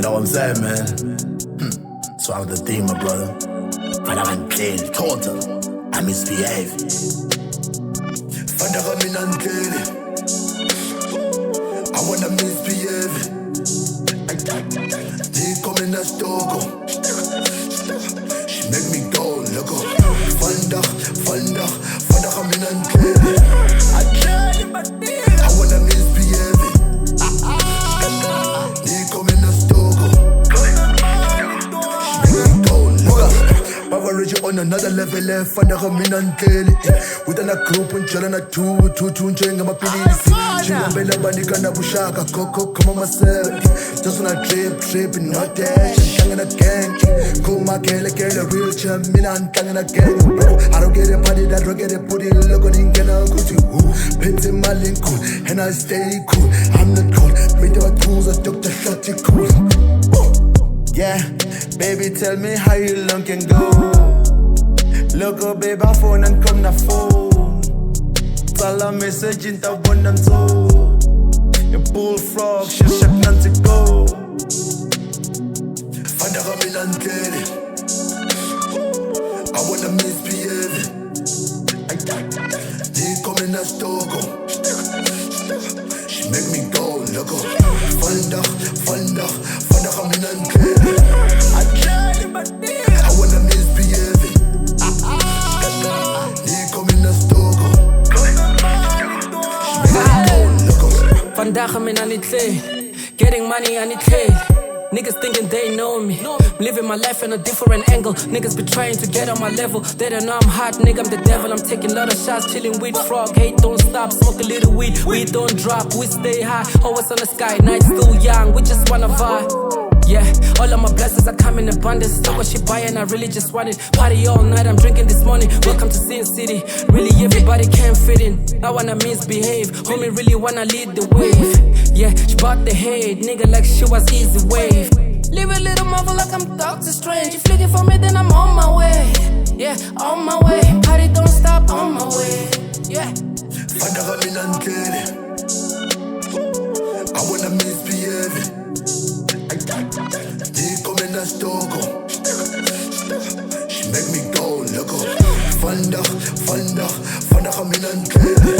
You know what I'm saying, man? That's one of the theme, my brother. Vandaag een kleel, total. I misbehave. Vandaag I'm in een kleel. I wanna misbehave. Die kom in een stoko. She make me go, loco. Vandaag I'm in een kleel. I wanna misbehave. Die kom in een stoko. Power Rage on another level, vandaag I'm in een kleel. We dan een groep en chillen naar two njenga mapilisi. Chingombela bandika na bushaka, koko kama myself. Just wanna trip, not dash, and a gang. Cool my kele, real champ, mina and a gang. Bro, I don't get it, party that don't get it, put it, look on in Ghana, go to pins in my link cool, and I stay cool. I'm not cool, made the tools, I took the shot, it cool. Yeah, baby, tell me how you long can go. Look up, baby, I phone and come na phone. Tell a message in the one and two. Your bullfrog, she shak none to go. Vandaag I'm in een kleel. I wanna misbehave. Die kom in een stoko. She make me go, loco. Vandaag I'm in een kleel. I wanna misbehave. Die kom in een stoko. Vandaag I'm in aan het kleel. Getting money aan het kleel. Niggas thinking they know me. I'm living my life in a different angle. Niggas be trying to get on my level. They don't know I'm hot, nigga, I'm the devil. I'm taking a lot of shots, chilling with frog. Hate don't stop, smoke a little weed. We don't drop, we stay high. Always on the sky, night still young. We just wanna vibe. Yeah, all of my blessings are coming in abundance. Look what she buying, I really just want it. Party all night, I'm drinking this morning. Welcome to Sin City. Really, everybody can fit in. I wanna misbehave. Homie, really wanna lead the wave. Yeah, she bought the head, nigga, like she was easy wave. Live a little marvel like I'm Doctor Strange. If looking for me, then I'm on my way. Yeah, on my way. Party don't stop, on my way. Yeah. Vandaag I'm in een kleel. I wanna misbehave. Die kom in een stoko. She make me go, loco. Vandaag I'm in een kleel.